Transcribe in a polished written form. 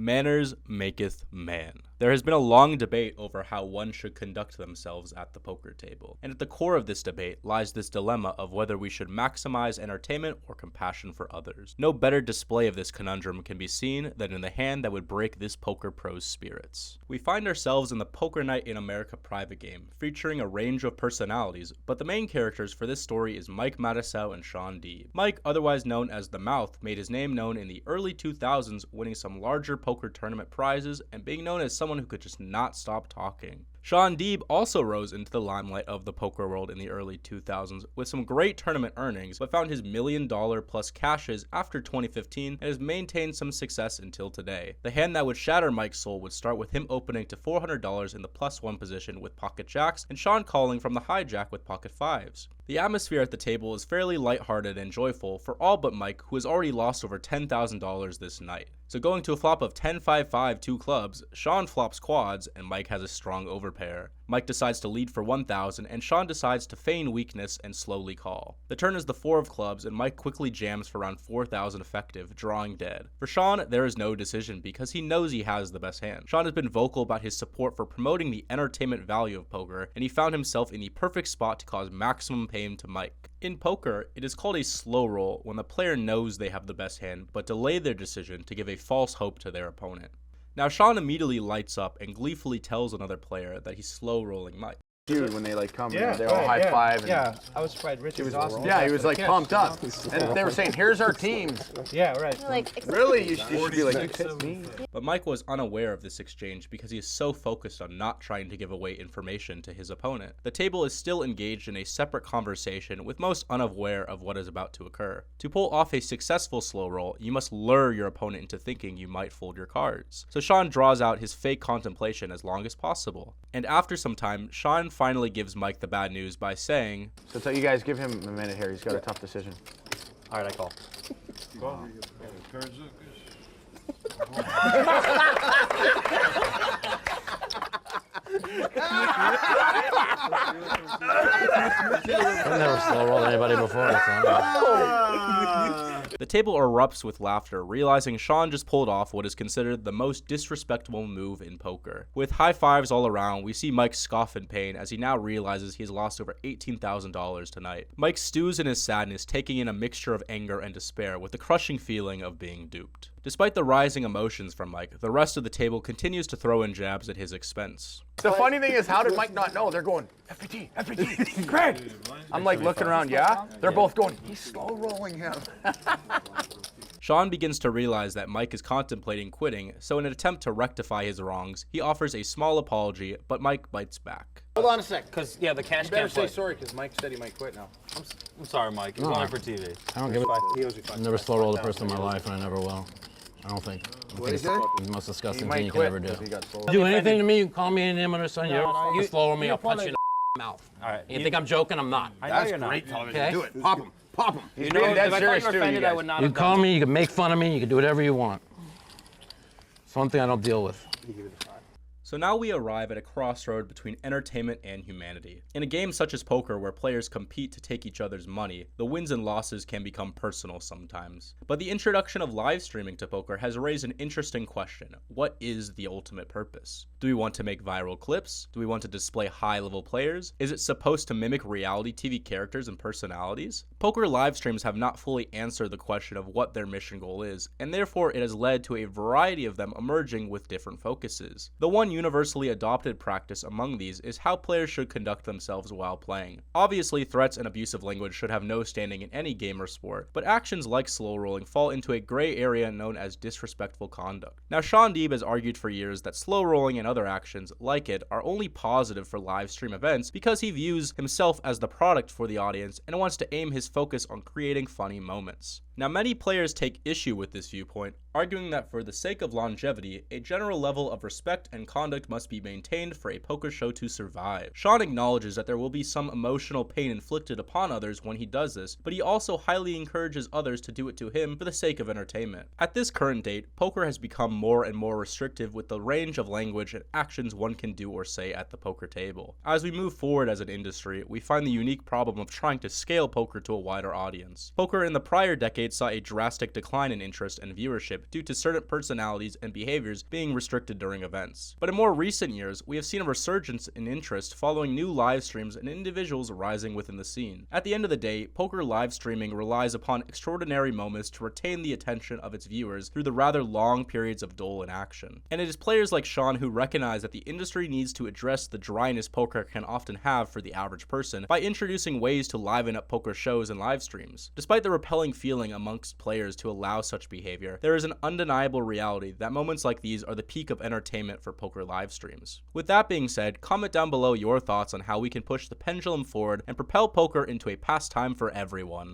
Manners maketh man. There has been a long debate over how one should conduct themselves at the poker table, and at the core of this debate lies this dilemma of whether we should maximize entertainment or compassion for others. No better display of this conundrum can be seen than in the hand that would break this poker pro's spirits. We find ourselves in the Poker Night in America private game, featuring a range of personalities, but the main characters for this story is Mike Mattisau and Sean Deeb. Mike, otherwise known as The Mouth, made his name known in the early 2000s, winning some larger poker tournament prizes and being known as someone who could just not stop talking. Sean Deeb also rose into the limelight of the poker world in the early 2000s with some great tournament earnings, but found his $1 million plus cashes after 2015 and has maintained some success until today. The hand that would shatter Mike's soul would start with him opening to $400 in the +1 position with pocket jacks and Sean calling from the hijack with pocket fives. The atmosphere at the table is fairly lighthearted and joyful for all but Mike, who has already lost over $10,000 this night. So going to a flop of 10-5-5 two clubs, Sean flops quads and Mike has a strong overpair. Mike decides to lead for 1,000 and Sean decides to feign weakness and slowly call. The turn is the 4 of clubs and Mike quickly jams for around 4,000 effective, drawing dead. For Sean, there is no decision because he knows he has the best hand. Sean has been vocal about his support for promoting the entertainment value of poker, and he found himself in the perfect spot to cause maximum pain to Mike. In poker, it is called a slow roll when the player knows they have the best hand but delay their decision to give a false hope to their opponent. Now Sean immediately lights up and gleefully tells another player that he's slow rolling Mike. Dude, when they like come and they all high five. Yeah, I was surprised. Rich was awesome. Yeah, he was like pumped up, and they were saying, "Here's our teams." Yeah, right. Really, you should be like, "You kidding me?" But Mike was unaware of this exchange because he is so focused on not trying to give away information to his opponent. The table is still engaged in a separate conversation with most unaware of what is about to occur. To pull off a successful slow roll, you must lure your opponent into thinking you might fold your cards. So Sean draws out his fake contemplation as long as possible. And after some time, Sean finally gives Mike the bad news by saying, So you guys give him a minute here. He's got a tough decision. All right, I call. I've never slow rolled anybody before. The table erupts with laughter, realizing Sean just pulled off what is considered the most disrespectful move in poker. With high fives all around, we see Mike scoff in pain as he now realizes he has lost over $18,000 tonight. Mike stews in his sadness, taking in a mixture of anger and despair with the crushing feeling of being duped. Despite the rising emotions from Mike, the rest of the table continues to throw in jabs at his expense. The funny thing is, how did Mike not know? They're going, FPT, FPT, Craig! I'm like looking around, yeah? They're both going, he's slow rolling him. Sean begins to realize that Mike is contemplating quitting, so in an attempt to rectify his wrongs, he offers a small apology, but Mike bites back. Hold on a sec, because, yeah, the cash You better can't say play. sorry, because Mike said he might quit now. I'm sorry, Mike. It's only for TV. I don't give a. I've never slow rolled a person in my life, and I never will. I don't think. I think it's the most He disgusting thing might you can quit ever do. because he got slow. Do anything to me, you can call me an name or son. You slow roll me, I'll punch you in the mouth. All right. You think I'm joking? I'm not. I know you're not. Okay? Do it, pop him, pop him. He's You know, being if dead I thought serious you were too, you offended, I guys. would not You have can call done me, you can make fun of me, you can do whatever you want. It's one thing I don't deal with. So now we arrive at a crossroad between entertainment and humanity. In a game such as poker where players compete to take each other's money, the wins and losses can become personal sometimes. But the introduction of live streaming to poker has raised an interesting question. What is the ultimate purpose? Do we want to make viral clips? Do we want to display high-level players? Is it supposed to mimic reality TV characters and personalities? Poker live streams have not fully answered the question of what their mission goal is, and therefore it has led to a variety of them emerging with different focuses. The one universally adopted practice among these is how players should conduct themselves while playing. Obviously, threats and abusive language should have no standing in any game or sport, but actions like slow rolling fall into a gray area known as disrespectful conduct. Now, Sean Deeb has argued for years that slow rolling and other actions like it are only positive for live stream events because he views himself as the product for the audience and wants to aim his focus on creating funny moments. Now, many players take issue with this viewpoint, arguing that for the sake of longevity, a general level of respect and conduct must be maintained for a poker show to survive. Sean acknowledges that there will be some emotional pain inflicted upon others when he does this, but he also highly encourages others to do it to him for the sake of entertainment. At this current date, poker has become more and more restrictive with the range of language and actions one can do or say at the poker table. As we move forward as an industry, we find the unique problem of trying to scale poker to a wider audience. Poker in the prior decade decade saw a drastic decline in interest and viewership due to certain personalities and behaviors being restricted during events. But in more recent years, we have seen a resurgence in interest following new live streams and individuals rising within the scene. At the end of the day, poker live streaming relies upon extraordinary moments to retain the attention of its viewers through the rather long periods of dull inaction. And it is players like Sean who recognize that the industry needs to address the dryness poker can often have for the average person by introducing ways to liven up poker shows and live streams. Despite the repelling feeling amongst players to allow such behavior, there is an undeniable reality that moments like these are the peak of entertainment for poker live streams. With that being said, comment down below your thoughts on how we can push the pendulum forward and propel poker into a pastime for everyone.